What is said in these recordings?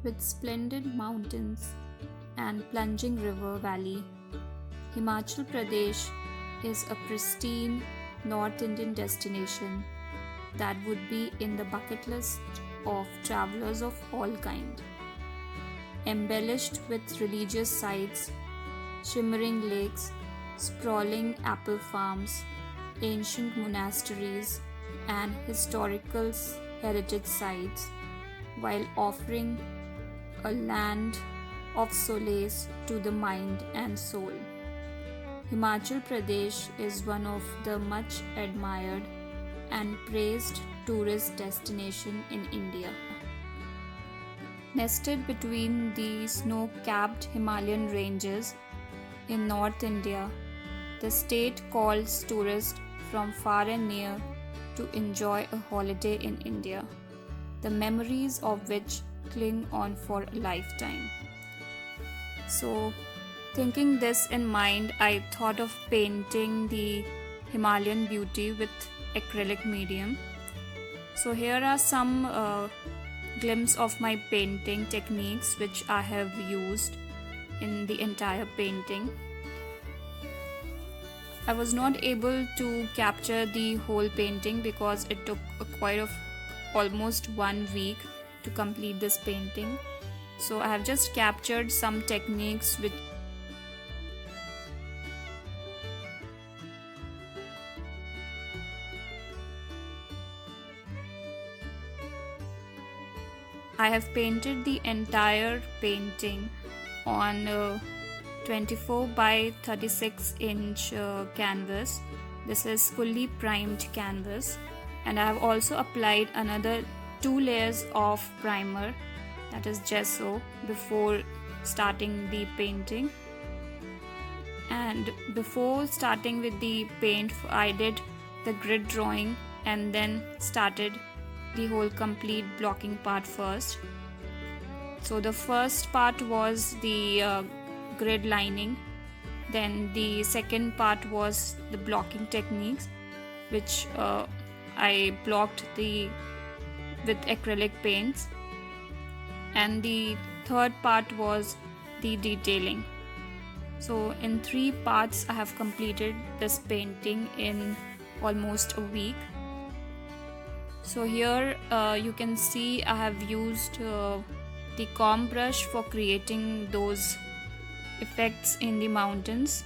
With splendid mountains and plunging river valley, Himachal Pradesh is a pristine North Indian destination that would be in the bucket list of travelers of all kind. Embellished with religious sites, shimmering lakes, sprawling apple farms, ancient monasteries, and historical heritage sites, while offering a land of solace to the mind and soul. Himachal Pradesh is one of the much admired and praised tourist destination in India. Nested between the snow-capped Himalayan ranges in North India, the state calls tourists from far and near to enjoy a holiday in India, the memories of which cling on for a lifetime. So, thinking this in mind, I thought of painting the Himalayan beauty with acrylic medium. So, here are some glimpse of my painting techniques which I have used in the entire painting. I was not able to capture the whole painting because it took almost 1 week to complete this painting. So I have just captured some techniques which I have painted the entire painting on 24 by 36 inch canvas. This is fully primed canvas, and I have also applied another 2 layers of primer, that is gesso, before starting the painting. And before starting with the paint, I did the grid drawing and then started the whole complete blocking part first. So the first part was the grid lining, then the second part was the blocking techniques, which I blocked with acrylic paints, and the third part was the detailing. So in 3 parts I have completed this painting in almost a week. So here you can see I have used the comb brush for creating those effects in the mountains.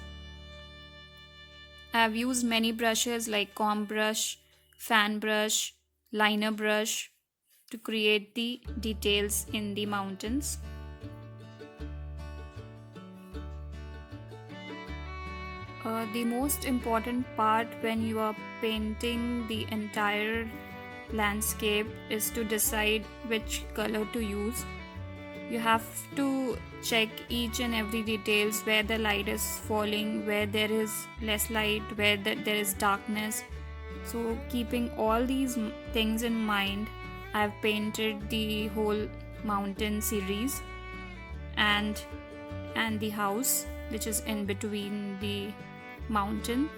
I have used many brushes like comb brush, fan brush, liner brush to create the details in the mountains. The most important part when you are painting the entire landscape is to decide which color to use. You have to check each and every details, where the light is falling, where there is less light, where there is darkness. So keeping all these things in mind, I have painted the whole mountain series and the house which is in between the mountain.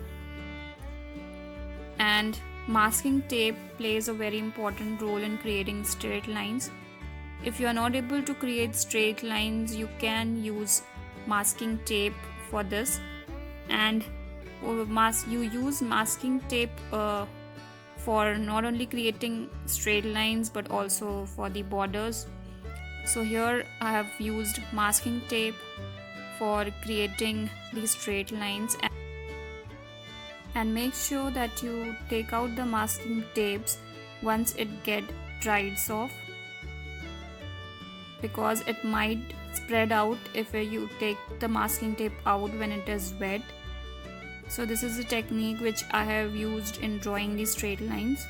And masking tape plays a very important role in creating straight lines. If you are not able to create straight lines, you can use masking tape for this, and you use masking tape for not only creating straight lines but also for the borders. So here I have used masking tape for creating these straight lines, and make sure that you take out the masking tapes once it get dried off, because it might spread out if you take the masking tape out when it is wet. So this is a technique which I have used in drawing these straight lines.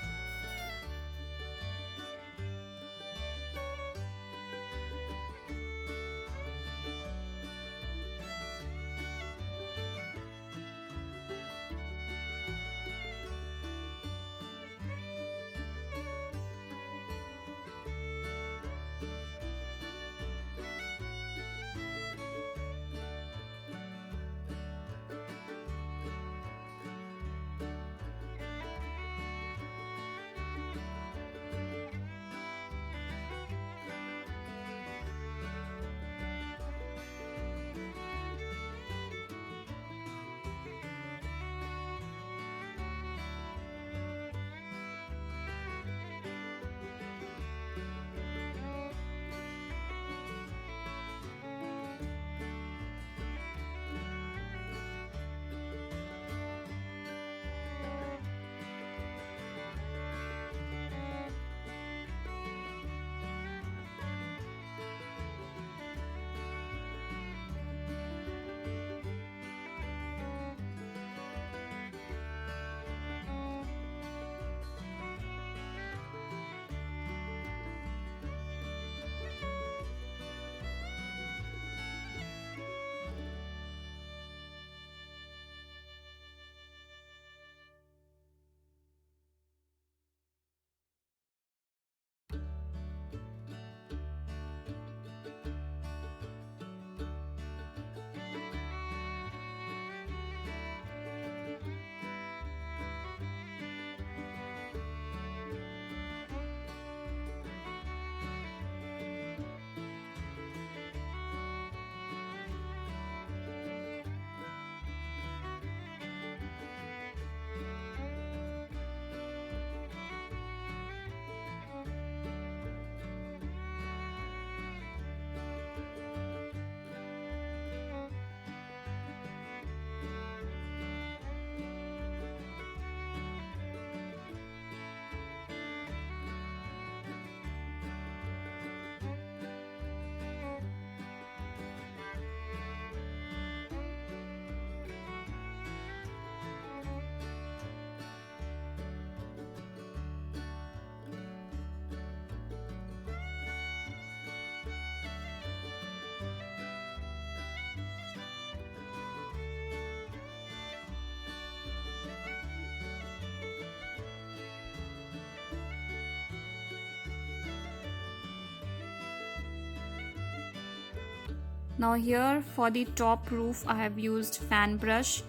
Now here for the top roof I have used fan brush,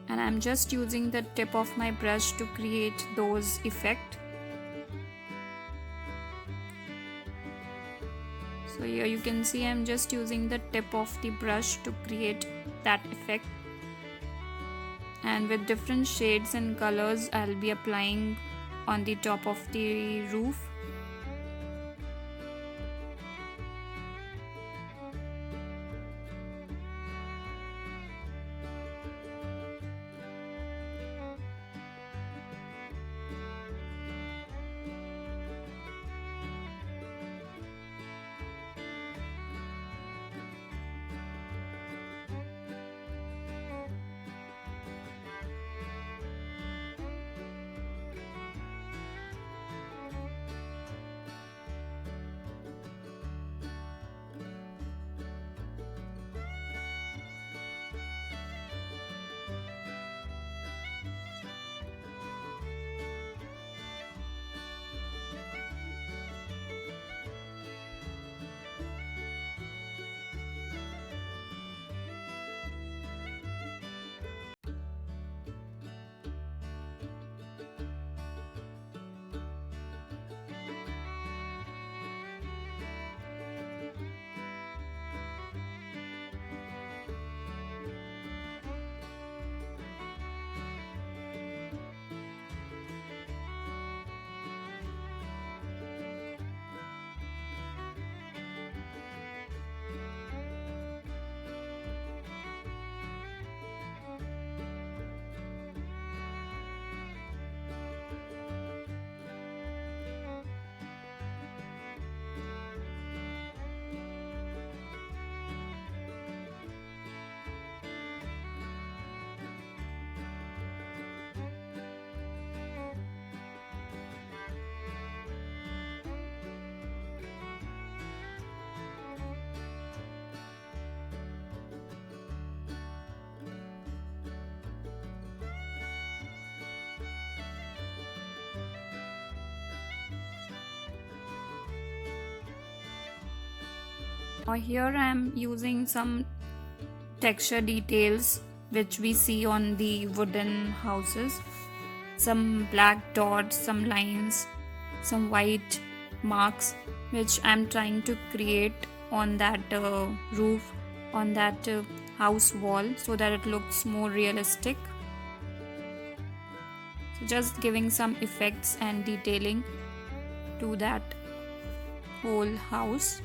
and I'm just using the tip of my brush to create those effects. So here you can see I'm just using the tip of the brush to create that effect, and with different shades and colors I'll be applying on the top of the roof. Now here I am using some texture details which we see on the wooden houses. Some black dots, some lines, some white marks which I am trying to create on that roof, on that house wall, so that it looks more realistic. So just giving some effects and detailing to that whole house.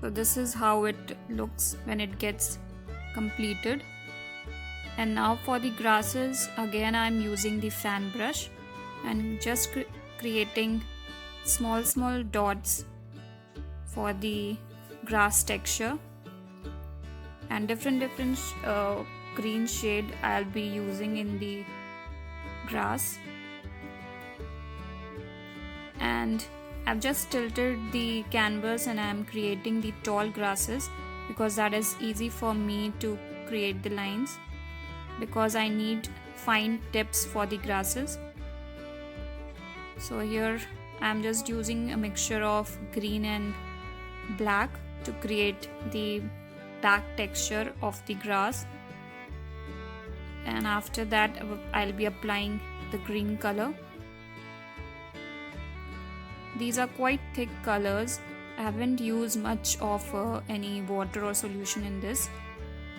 So this is how it looks when it gets completed. And now for the grasses, again I'm using the fan brush and just creating small dots for the grass texture, and different green shade I'll be using in the grass. And I've just tilted the canvas and I'm creating the tall grasses because that is easy for me to create the lines, because I need fine tips for the grasses. So here I'm just using a mixture of green and black to create the dark texture of the grass, and after that I'll be applying the green color. These are quite thick colors. I haven't used much of any water or solution in this.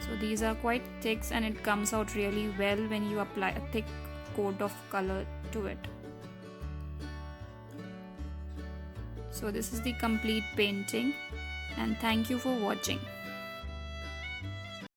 So these are quite thick and it comes out really well when you apply a thick coat of color to it. So this is the complete painting, and thank you for watching.